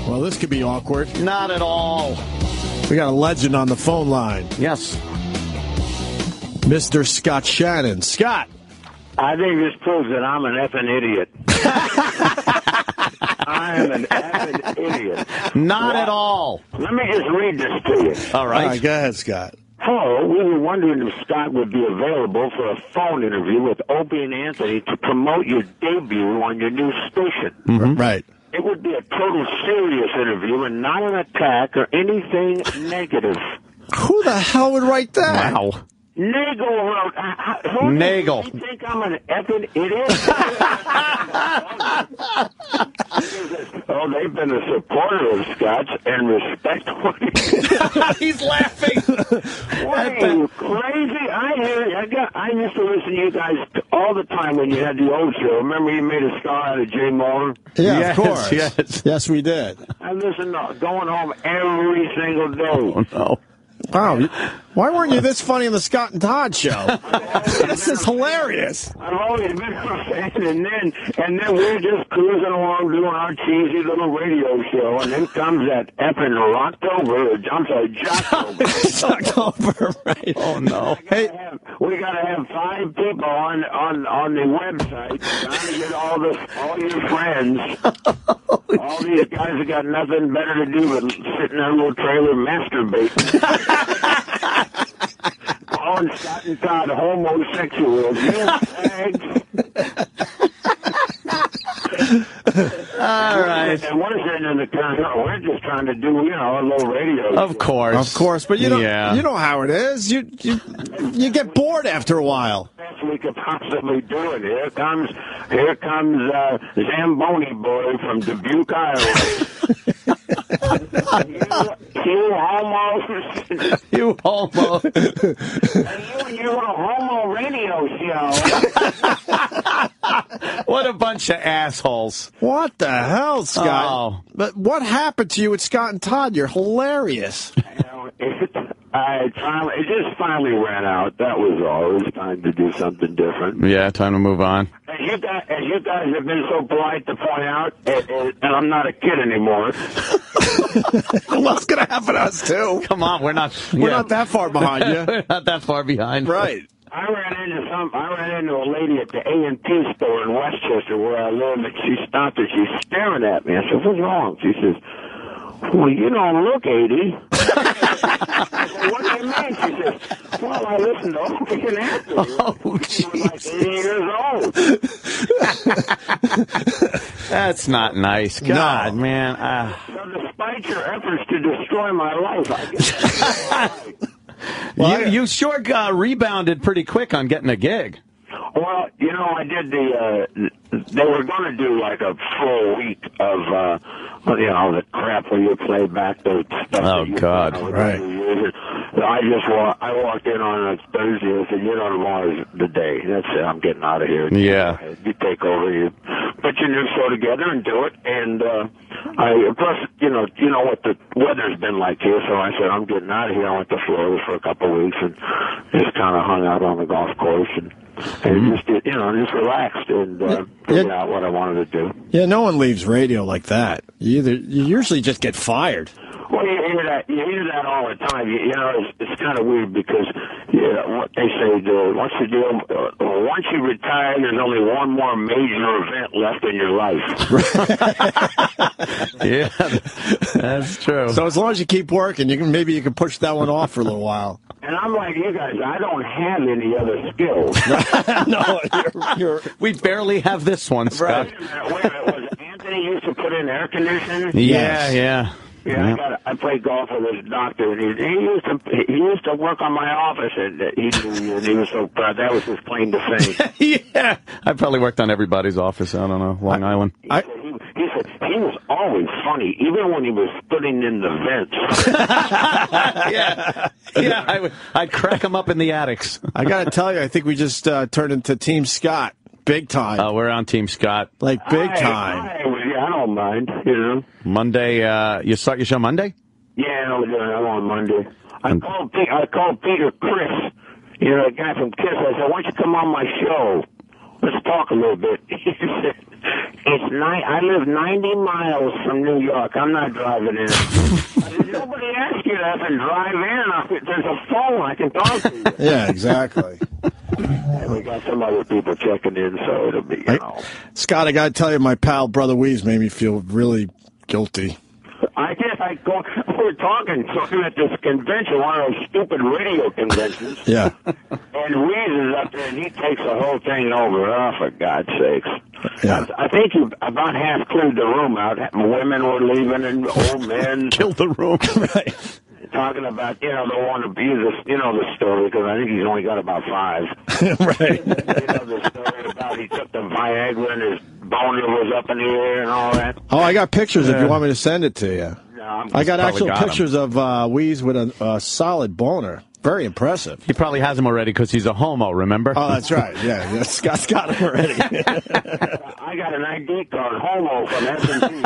Well, this could be awkward. Not at all. We got a legend on the phone line. Yes. Mr. Scott Shannon. Scott. I think this proves that I'm an effing idiot. I am an effing idiot. Not at all. Let me just read this to you. All right. All right, go ahead, Scott. Hello, we were wondering if Scott would be available for a phone interview with Opie and Anthony to promote your debut on your new station. Mm-hmm. Right. It would be a total serious interview and not an attack or anything negative. Who the hell would write that? Wow. Nagel wrote. Nagel. You think I'm an effing idiot? Oh, they've been a supporter of Scott's and respect what he He's laughing. What are you crazy? I used to listen to you guys all the time when you had the old show. Remember you made a star out of Jay Moore? Yeah, Yes, of course. yes. Yes, we did. I listened to going home every single day. Oh, no. Wow. Why weren't you this funny on the Scott and Todd show? This is hilarious. I've always been a fan, and then we're just cruising along doing our cheesy little radio show, and then comes that effing Jocktober, right? Oh, no. Hey, we got to have 5 people on the website trying to get all your friends. All these guys have got nothing better to do but sit in their little trailer masturbating. Calling Scott and Todd homosexuals. You fags. All right. And we're sitting in the car. We're just trying to do, a little radio. Of course. But you know how it is. You get bored after a while. Best we could possibly do it. Here comes Zamboni boy from Dubuque, Iowa. You homos. You homo. You a homo radio show. What a bunch of assholes. What the hell, Scott? Oh. But what happened to you with Scott and Todd? You're hilarious. It just finally ran out. That was all. It was time to do something different. Yeah, time to move on. As you guys have been so polite to point out, and I'm not a kid anymore. What's going to happen to us, too? Come on, we're not that far behind you. We're not that far behind. Right. I ran into a lady at the A&P store in Westchester where I live, and she stopped and she's staring at me. I said, "What's wrong?" She says, "Well, you don't look 80. I said, "What do you mean?" She says, "Well, I listened to Opie and Anthony." Oh, she was like 80 years old. That's not nice. God, No. man. So despite your efforts to destroy my life, I guess... You sure rebounded pretty quick on getting a gig. Well, I did they were going to do like a full week of, the crap where you play back the stuff. Oh, God. Right. I walked in on a Thursday and said, tomorrow's the day. That's it. I'm getting out of here. Yeah. You take over. You put your new show together and do it. And, plus, you know what the weather's been like here. So I said, I'm getting out of here. I went to Florida for a couple of weeks and just kind of hung out on the golf course and just relaxed and figured out what I wanted to do. Yeah, no one leaves radio like that. You usually just get fired. Well, you hear that all the time. It's kind of weird because what they say, what's the deal? Once you retire, there's only one more major event left in your life. Yeah, that's true. So as long as you keep working, maybe you can push that one off for a little while. And I'm like you guys, I don't have any other skills. No, we barely have this one, Scott. Wait a minute. Was Anthony used to put in air conditioning? Yeah. Yeah, I played golf with his doctor, and he used to work on my office, and he was so proud. That was his claim to fame. Yeah, I probably worked on everybody's office out on Long Island. He said he was always funny, even when he was putting in the vents. Yeah, I'd crack him up in the attics. I got to tell you, I think we just turned into Team Scott. Big time. Oh, we're on Team Scott. Like big time. I don't mind, Monday, you start your show Monday? Yeah, I'm on Monday. I called Peter Chris, the guy from Kiss. I said, "Why don't you come on my show? Let's talk a little bit." I live 90 miles from New York. I'm not driving in. Nobody asks you to have to drive in. There's a phone. I can talk to you. Yeah, exactly. And we got some other people checking in, so it'll be, you know. Scott, I got to tell you, my pal, Brother Weeze, made me feel really guilty. I guess we're talking at this convention, one of those stupid radio conventions. Yeah. And Weeze is up there, and he takes the whole thing over. Oh, for God's sakes. Yeah. I think you about half cleared the room out. Women were leaving and old men. Killed the room. Right. Talking about, the one to be this, the story, because I think he's only got about 5. Right. The story about he took the Viagra and his boner was up in the air and all that. Oh, I got pictures if you want me to send it to you. No, I got actual pictures of Weeze with a solid boner. Very impressive. He probably has him already because he's a homo, remember? Oh, that's right. Yeah, Scott's got him already. I got an ID card, homo, from S&P.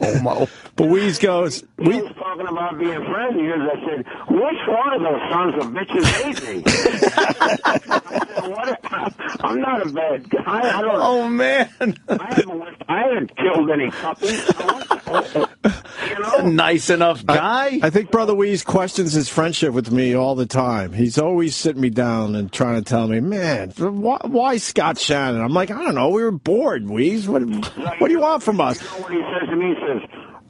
Homo. But Weeze goes... He was talking about being friends of yours. I said, which one of those sons of bitches hate me? I said, I'm not a bad guy. I don't. Oh, man. I haven't killed any puppies. Nice enough guy. I think Brother Weeze questions his friendship with me all the time. He's always sitting me down and trying to tell me, man, why Scott Shannon? I'm like, I don't know. We were bored, Weeze. What do you want from us? You know what he says to me? He says,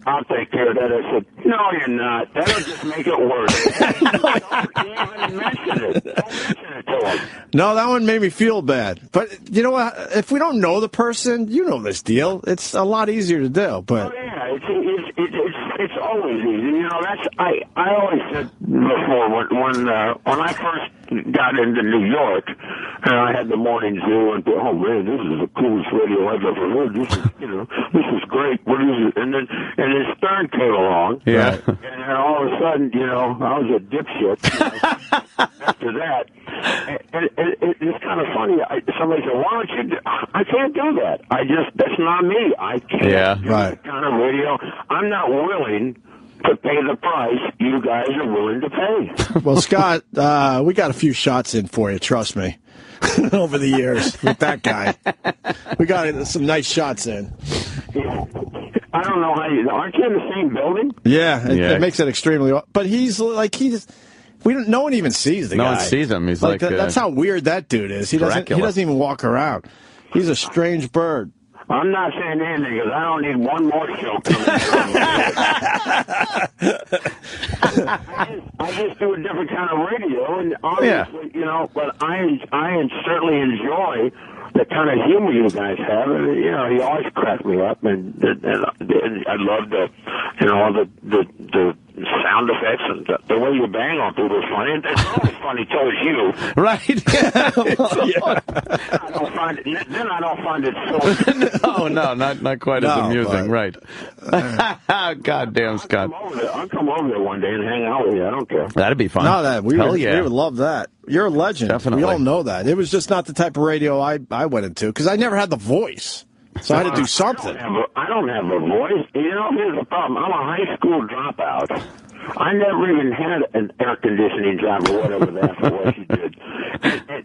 I'll take care of that. I said, no, you're not. That'll just make it worse. Don't even mention it. Don't mention it to him. No, that one made me feel bad. But you know what? If we don't know the person, you know this deal. It's a lot easier to do. But oh, yeah, it's always easy. I always said before when I first got into New York, and I had the morning zoo, and oh man, this is the coolest radio I've ever heard. This is great. What is it? And then Stern came along. Yeah. And then all of a sudden, I was a dipshit. After that, and it's kind of funny. Somebody said, "Why don't you?" I can't do that. That's not me. I can't do that kind of radio. I'm not willing to pay the price you guys are willing to pay. Well, Scott, we got a few shots in for you. Trust me. Over the years with that guy, we got some nice shots in. I don't know how aren't you in the same building? Yeah, it makes it extremely. But no one even sees the guy. No one sees him. He's like that's how weird that dude is. He doesn't even walk around. He's a strange bird. I'm not saying anything because I don't need one more show coming. I just do a different kind of radio, and obviously, but I certainly enjoy the kind of humor you guys have. And, you always crack me up, and I love the sound effects and the way you bang on people is funny. And it's always funny towards you. Right. Then I don't find it so. No, not quite as amusing. Right. God damn, Scott. I'll come over there one day and hang out with you. I don't care. That'd be fun. No, we would love that. You're a legend. Definitely. We all know that. It was just not the type of radio I went into because I never had the voice. So I had to do something. I don't have a voice. Here's the problem. I'm a high school dropout. I never even had an air conditioning job or whatever that's what you did.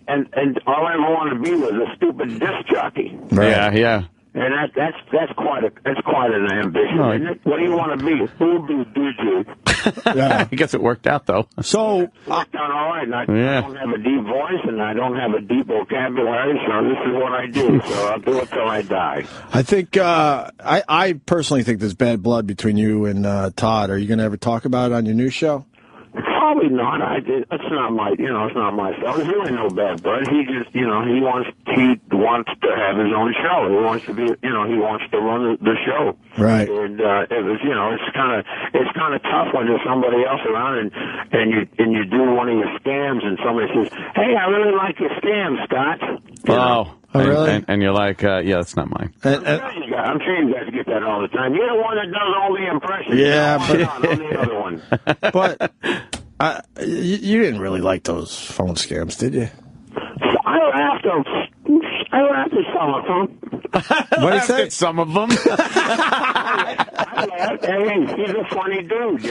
And all I ever wanted to be was a stupid disc jockey. Right. Yeah. And that's quite an ambition. No, isn't it? What do you want to be? Yeah. I guess it worked out though. So it worked out all right. And I don't have a deep voice, and I don't have a deep vocabulary. So this is what I do. So I'll do it till I die. I think I personally think there's bad blood between you and Todd. Are you going to ever talk about it on your new show? Probably not. It's not my, it's not my fault. There's really no bad blood. He just, he wants to have his own show. He wants to be, he wants to run the show. Right. And it was, it's kind of tough when there's somebody else around and you do one of your scams and somebody says, "Hey, I really like your scam, Scott." Oh, really? And you're like, yeah, that's not mine. I'm sure you guys get that all the time. You're the one that does all the impressions. Yeah, but I'm the other one. But you didn't really like those phone scams, did you? I laughed at some of them. What did you say? Some of them. I laughed. Hey, he's a funny dude,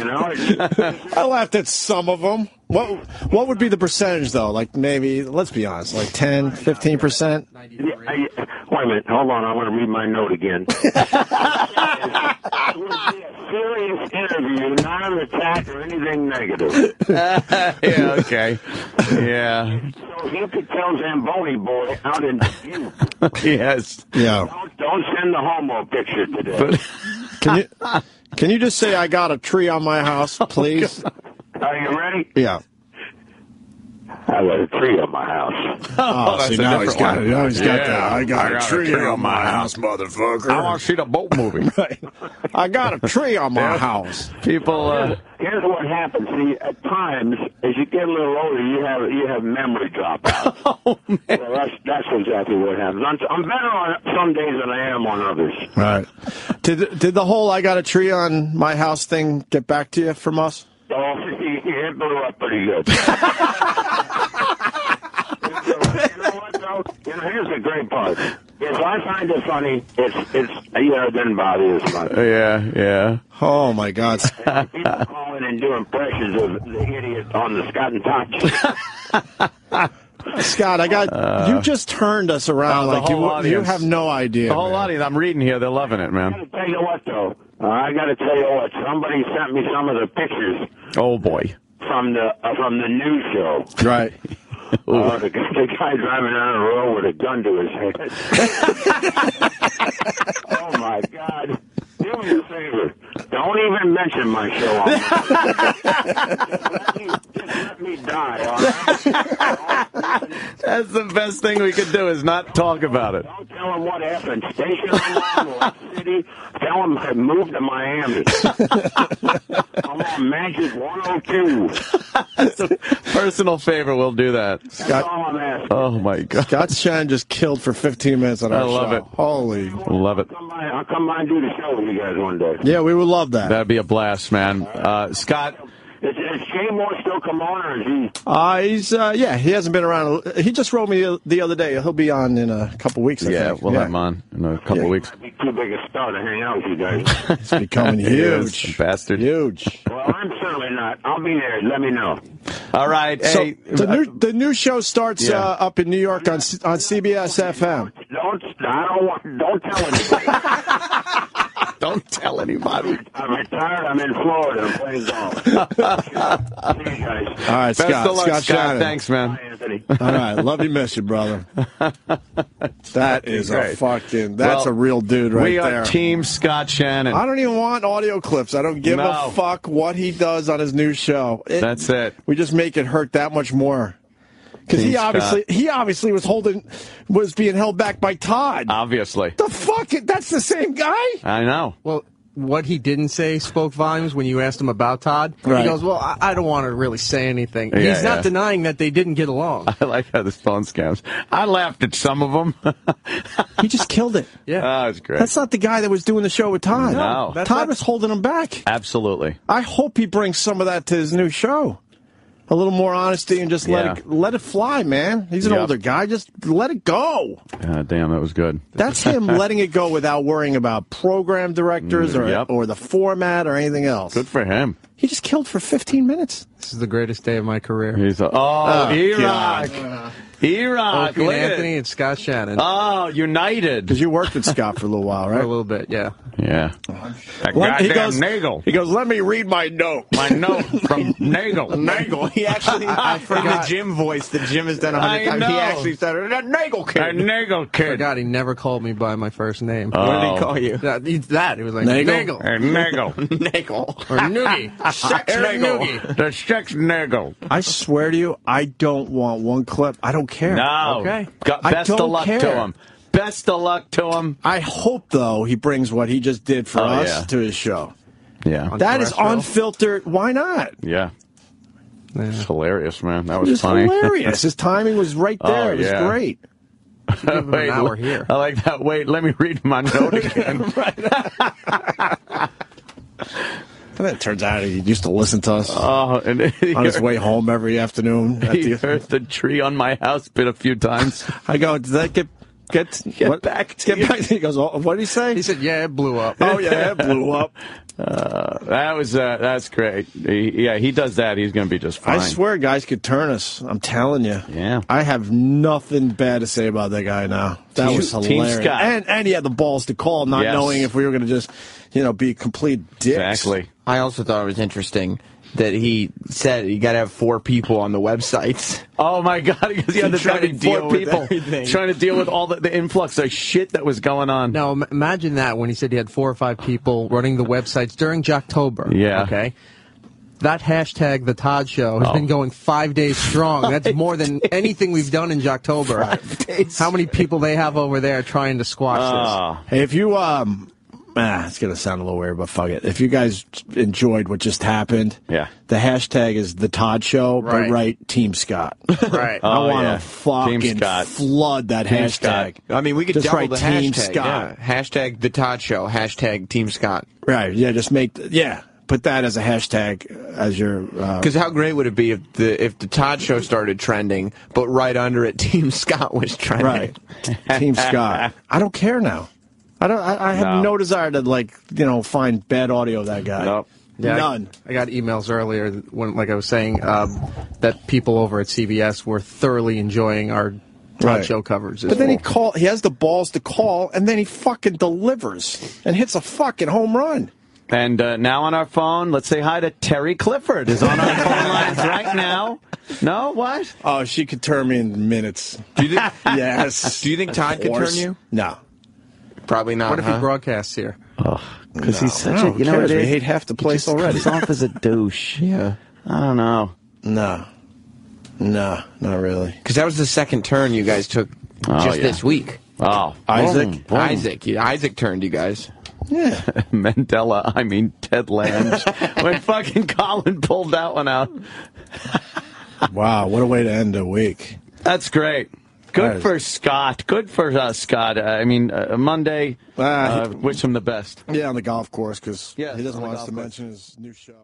I laughed at some of them. What would be the percentage, though? Like maybe, let's be honest, like 10, 15%? What, a minute. Hold on. I want to read my note again. It would be a serious interview, not an attack or anything negative. Yeah, okay. Yeah. So he could tell Zamboni boy out in Dubuque. Yes. Yeah. Don't send the homo picture today. Can you just say I got a tree on my house, please? Are you ready? Yeah. I got a tree on my house. Oh, see, now he's got it. Now he's got Yeah, that. I got a tree on my house, motherfucker. I want to see the boat movie. Right. I got a tree on my house. People, Here's what happens. See, at times, as you get a little older, you have memory drop out. oh, man. Well, that's exactly what happens. I'm better on some days than I am on others. Right. Did the whole I got a tree on my house thing get back to you from us? Oh, it blew up pretty good. You know what, though? Here's the great part. If I find it funny, it doesn't bother you as much. Yeah. Oh, my God. People call in and do impressions of the idiot on the Scott and Todd. Scott, you just turned us around like you have no idea. The whole audience, I'm reading here, they're loving it, man. I got to tell you what, though. I got to tell you what. Somebody sent me some of the pictures. Oh, boy. From the news show. Right. The guy driving down the road with a gun to his head. Oh, my God. Do me a favor. Don't even mention my show on just let me die, all right? That's the best thing we could do is not talk about it. Don't tell him what happened. Station I'm on, or city. Tell him I moved to Miami. I'm on Magic 102. That's a personal favor. We'll do that. That's all I'm asking. Oh, my God. Scott Shannon just killed for 15 minutes on our show. I love it. Holy. Love it. I'll come by and do the show with you guys one day. Yeah, we would love that. That'd be a blast, man. Scott. Is Jay Moore still come on, or is he? He hasn't been around. He just wrote me the other day. He'll be on in a couple weeks, I think. We'll have him on in a couple weeks. I'd be too big a star to hang out with you guys. It's becoming huge. Bastard. Huge. Well, I'm certainly not. I'll be there. Let me know. All right. So hey, the new show starts up in New York on CBS FM. Don't tell anybody. Don't tell anybody. I'm retired. I'm in Florida. I'm playing golf. See you guys. All right, Best Scott. of luck, Scott Shannon. Thanks, man. Bye, Anthony. All right, love you, miss you, brother. That is great. that's a real dude right there. We are Team Scott Shannon. I don't even want audio clips. I don't give a fuck what he does on his new show. That's it. We just make it hurt that much more. Because he obviously was being held back by Todd. Obviously. The fuck? That's the same guy? I know. Well, what he didn't say spoke volumes when you asked him about Todd. Right. He goes, well, I don't want to really say anything. He's not denying that they didn't get along. I like how this phone scams. I laughed at some of them. He just killed it. Yeah. Oh, it's great. That's not the guy that was doing the show with Todd. No. Todd was holding him back. Absolutely. I hope he brings some of that to his new show. A little more honesty and just let it fly, man. He's an older guy. Just let it go. Damn, that was good. That's him letting it go without worrying about program directors or the format or anything else. Good for him. He just killed for 15 minutes. This is the greatest day of my career. He's E-Rock. E-Rock. Opie and Anthony and Scott Shannon. Oh, united. Because you worked with Scott for a little while, right? For a little bit, yeah. Yeah. That goddamn Nagel. He goes, let me read my note. My note from Nagel. Nagel. He actually, I forgot. In the Jim voice that Jim has done 100 times, he actually said, that Nagel kid. That Nagel kid. I forgot he never called me by my first name. What did he call you? It was like Nagel. Nagel. Nagel. Or Noogie. Sex Nagel. The sex Nagel. I swear to you, I don't want one clip. I don't care. No. Okay. Best of luck to him. Best of luck to him. I hope, though, he brings what he just did for us to his show. Yeah. That is unfiltered. Why not? Yeah. It's hilarious, man. That was funny. Hilarious. His timing was right there. It was great. Wait, now we're here. I like that. Wait, let me read my note again. And then it turns out he used to listen to us and on his way home every afternoon. He heard the tree on my house bit a few times. I go, did that get back to you? Get back. He goes, what did he say? He said, yeah, it blew up. Oh, yeah, it blew up. That's great. He does that. He's going to be just fine. I swear guys could turn us. I'm telling you. Yeah. I have nothing bad to say about that guy now. That was hilarious. Team Scott. And he had the balls to call, not knowing if we were going to just, be complete dicks. Exactly. I also thought it was interesting that he said you got to have 4 people on the websites. Oh my God! Because he had to try to deal with everything. Trying to deal with all the influx of shit that was going on. Now imagine that when he said he had 4 or 5 people running the websites during Jocktober. Yeah. Okay. That hashtag, The Todd Show, has been going 5 days strong. That's more than anything we've done in Jocktober. 5 days. How many people they have over there trying to squash this? Hey, if you it's going to sound a little weird, but fuck it. If you guys enjoyed what just happened, the hashtag is The Todd Show, but write Team Scott. Right. I want to fucking flood that Team hashtag. Scott. I mean, we could just double write the Team hashtag. Scott. Yeah. Hashtag The Todd Show. Hashtag Team Scott. Right. Yeah, just make... Put that as a hashtag as your... Because how great would it be if the Todd Show started trending, but right under it, Team Scott was trending? Right. Team Scott. I don't care now. I have no desire to, find bad audio of that guy. Nope. Yeah, None. I got emails earlier when, like I was saying, that people over at CBS were thoroughly enjoying our Todd Show coverage. But then he has the balls to call, and then he fucking delivers and hits a fucking home run. And now on our phone, let's say hi to Terry Clifford is on our phone lines right now. No? What? Oh, she could turn me in minutes. Do you think, yes. Do you think Todd could turn you? No. Probably not. What if he broadcasts here? Because he's such a... You know what it is? We hate half the place already. He's off as a douche. Yeah. I don't know. No, not really. Because that was the second turn you guys took this week. Oh. Isaac? Boom. Isaac turned you guys. Yeah. Ted Lange. When fucking Colin pulled that one out. Wow, what a way to end a week. That's great. Good for Scott. Good for Scott. Monday, wish him the best. Yeah, on the golf course, because he doesn't want us to mention his new show.